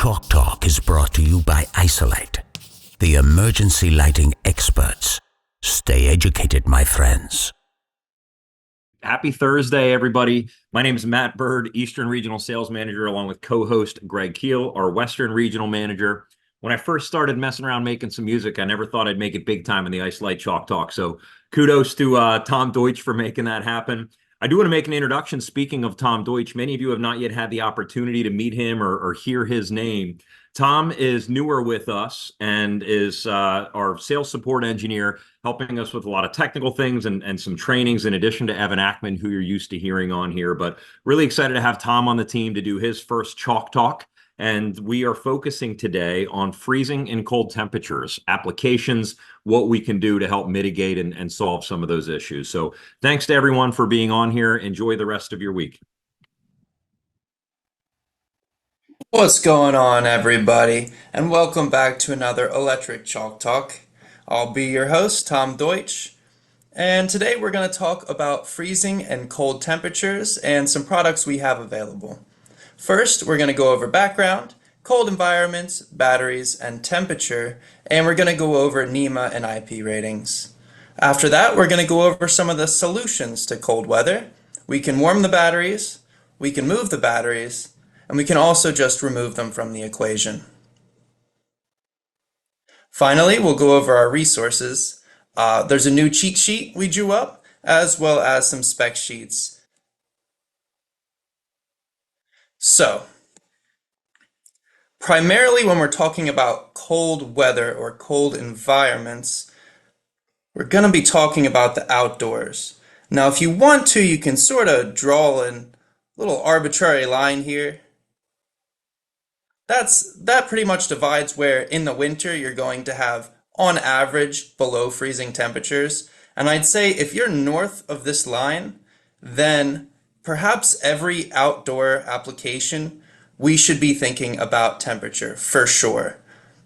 Chalk Talk is brought to you by Isolite, the emergency lighting experts. Stay educated, my friends. Happy Thursday, everybody. My name is Matt Bird, Eastern Regional Sales Manager, along with co-host Greg Keel, our Western Regional Manager. When I first started messing around making some music, I never thought I'd make it big time in the Isolite Chalk Talk. So kudos to Tom Deutsch for making that happen. I do want to make an introduction. Speaking of Tom Deutsch, many of you have not yet had the opportunity to meet him or hear his name. Tom is newer with us and is our sales support engineer, helping us with a lot of technical things and some trainings, in addition to Evan Ackman, who you're used to hearing on here. But really excited to have Tom on the team to do his first Chalk Talk. And we are focusing today on freezing and cold temperatures, applications, what we can do to help mitigate and solve some of those issues. So thanks to everyone for being on here. Enjoy the rest of your week. What's going on, everybody, and welcome back to another Electric Chalk Talk. I'll be your host, Tom Deutsch, and today we're going to talk about freezing and cold temperatures and some products we have available. First, we're going to go over background, cold environments, batteries, and temperature, and we're going to go over NEMA and IP ratings. After that, we're going to go over some of the solutions to cold weather. We can warm the batteries, we can move the batteries, and we can also just remove them from the equation. Finally, we'll go over our resources. There's a new cheat sheet we drew up, as well as some spec sheets. So, primarily when we're talking about cold weather or cold environments, we're going to be talking about the outdoors. Now, if you want to, you can sort of draw a little arbitrary line here. That pretty much divides where in the winter you're going to have, on average, below freezing temperatures. And I'd say if you're north of this line, then perhaps every outdoor application we should be thinking about temperature for sure.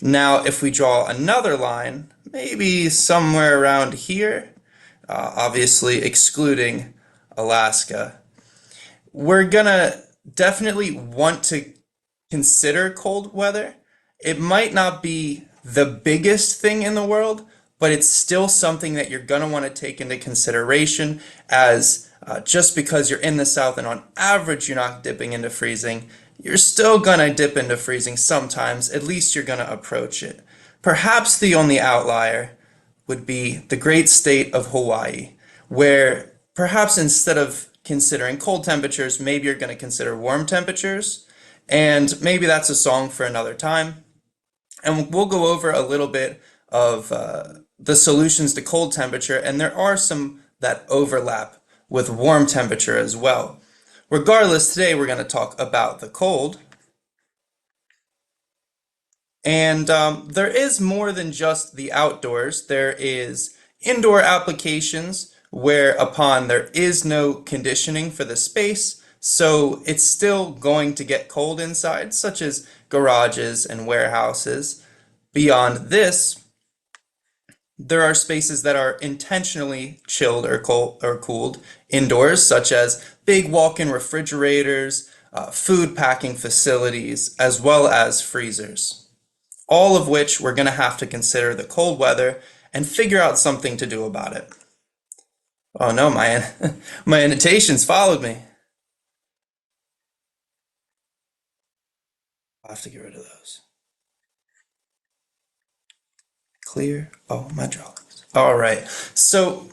Now, if we draw another line, maybe somewhere around here, obviously excluding Alaska, we're gonna definitely want to consider cold weather. It might not be the biggest thing in the world, but it's still something that you're going to want to take into consideration, as just because you're in the south and on average you're not dipping into freezing, you're still going to dip into freezing sometimes. At least you're going to approach it. Perhaps the only outlier would be the great state of Hawaii, where perhaps instead of considering cold temperatures, maybe you're going to consider warm temperatures. And maybe that's a song for another time. And we'll go over a little bit of the solutions to cold temperature, and there are some that overlap with warm temperature as well. Regardless, today we're going to talk about the cold. And there is more than just the outdoors. There is indoor applications whereupon there is no conditioning for the space, so it's still going to get cold inside, such as garages and warehouses. Beyond this, there are spaces that are intentionally chilled or cooled indoors, such as big walk-in refrigerators, food packing facilities, as well as freezers. All of which we're going to have to consider the cold weather and figure out something to do about it. Oh no, my annotations followed me. I'll have to get rid of those. Clear. Oh, my drawings. All right. So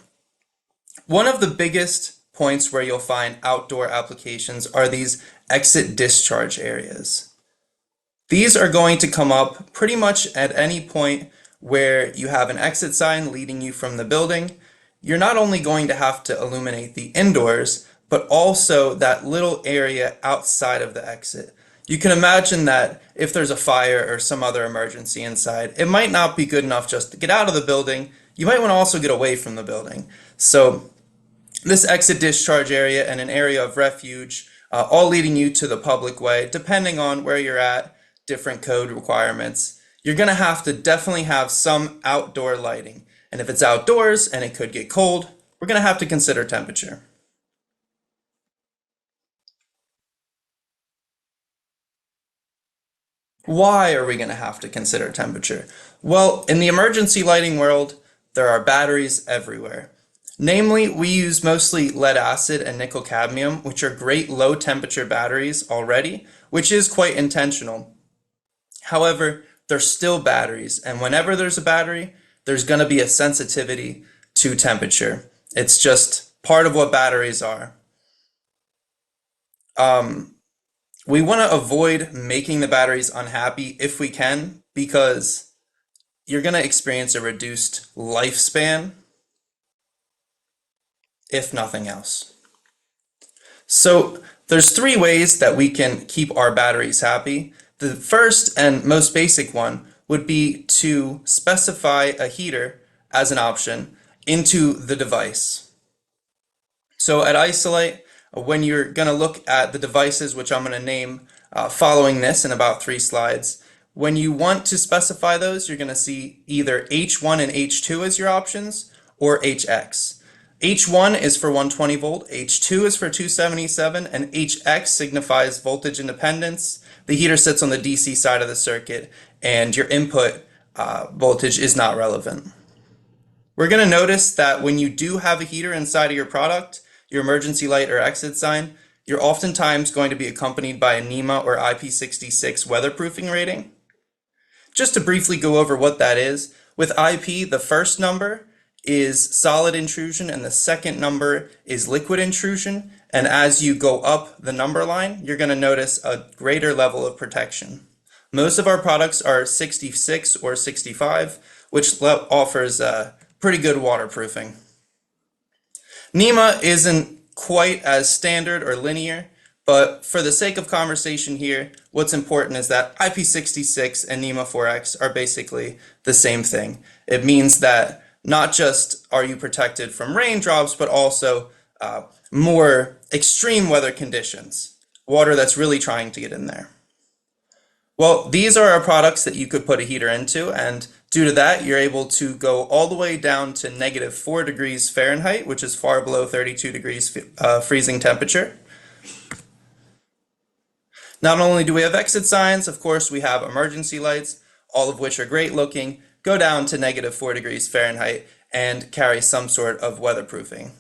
one of the biggest points where you'll find outdoor applications are these exit discharge areas. These are going to come up pretty much at any point where you have an exit sign leading you from the building. You're not only going to have to illuminate the indoors, but also that little area outside of the exit. You can imagine that if there's a fire or some other emergency inside, it might not be good enough just to get out of the building. You might want to also get away from the building. So this exit discharge area and an area of refuge, all leading you to the public way, depending on where you're at, different code requirements. You're going to have to definitely have some outdoor lighting. And if it's outdoors and it could get cold, we're going to have to consider temperature. Why are we going to have to consider temperature? Well, in the emergency lighting world, there are batteries everywhere. Namely, we use mostly lead acid and nickel cadmium, which are great low temperature batteries already, which is quite intentional. However, they're still batteries, and whenever there's a battery, there's going to be a sensitivity to temperature. It's just part of what batteries are. We want to avoid making the batteries unhappy if we can, because you're going to experience a reduced lifespan, if nothing else. So there's three ways that we can keep our batteries happy. The first and most basic one would be to specify a heater as an option into the device. So at Isolite, when you're going to look at the devices, which I'm going to name following this in about 3 slides, when you want to specify those, you're going to see either H1 and H2 as your options, or HX. H1 is for 120 volt, H2 is for 277, and HX signifies voltage independence. The heater sits on the DC side of the circuit, and your input voltage is not relevant. We're going to notice that when you do have a heater inside of your product, your emergency light or exit sign, you're oftentimes going to be accompanied by a NEMA or IP66 weatherproofing rating. Just to briefly go over what that is, with IP, the first number is solid intrusion and the second number is liquid intrusion. And as you go up the number line, you're going to notice a greater level of protection. Most of our products are 66 or 65, which offers pretty good waterproofing. NEMA isn't quite as standard or linear, but for the sake of conversation here, what's important is that IP66 and NEMA 4X are basically the same thing. It means that not just are you protected from raindrops, but also more extreme weather conditions, water that's really trying to get in there. Well, these are our products that you could put a heater into, and due to that, you're able to go all the way down to -4 degrees Fahrenheit, which is far below 32 degrees freezing temperature. Not only do we have exit signs, of course, we have emergency lights, all of which are great looking, go down to -4 degrees Fahrenheit, and carry some sort of weatherproofing.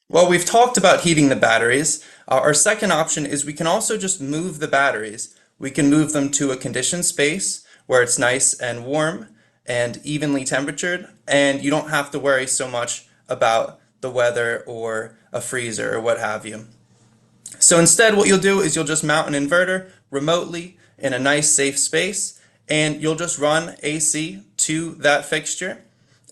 Well, we've talked about heating the batteries. Our second option is we can also just move the batteries. We can move them to a conditioned space where it's nice and warm and evenly temperatured, and you don't have to worry so much about the weather or a freezer or what have you. So instead, what you'll do is you'll just mount an inverter remotely in a nice safe space, and you'll just run AC to that fixture.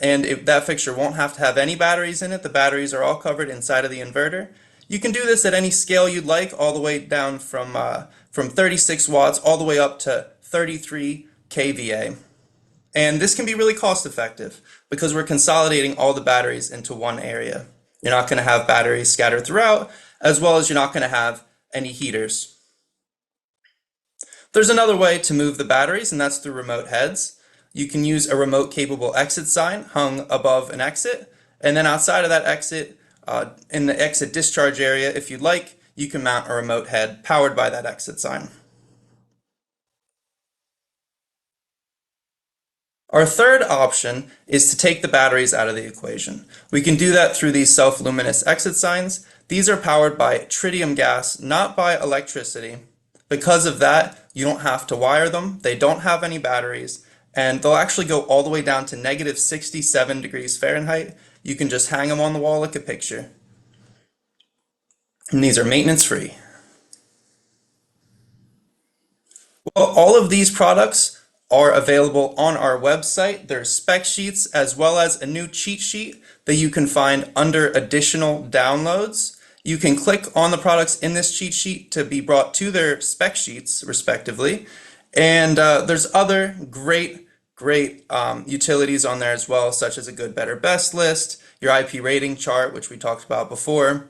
And that fixture won't have to have any batteries in it. The batteries are all covered inside of the inverter. You can do this at any scale you'd like, all the way down from 36 watts all the way up to 33 kVA. And this can be really cost effective because we're consolidating all the batteries into one area. You're not going to have batteries scattered throughout, as well as you're not going to have any heaters. There's another way to move the batteries, and that's through remote heads. You can use a remote capable exit sign hung above an exit, and then outside of that exit, in the exit discharge area, if you'd like, you can mount a remote head powered by that exit sign. Our third option is to take the batteries out of the equation. We can do that through these self-luminous exit signs. These are powered by tritium gas, not by electricity. Because of that, you don't have to wire them, they don't have any batteries, and they'll actually go all the way down to -67 degrees Fahrenheit. You can just hang them on the wall like a picture. And these are maintenance free. Well, all of these products are available on our website. There's spec sheets as well as a new cheat sheet that you can find under additional downloads. You can click on the products in this cheat sheet to be brought to their spec sheets, respectively. And there's other great utilities on there as well, such as a good, better, best list, your IP rating chart, which we talked about before.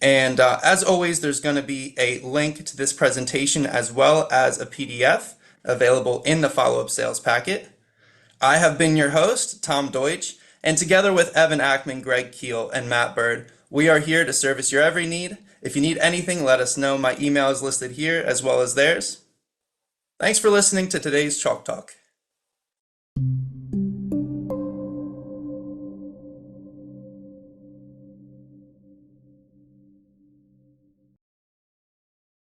And as always, there's going to be a link to this presentation as well as a PDF available in the follow-up sales packet. I have been your host, Tom Deutsch, and together with Evan Ackman, Greg Keel, and Matt Bird, we are here to service your every need. If you need anything, let us know. My email is listed here as well as theirs. Thanks for listening to today's Chalk Talk.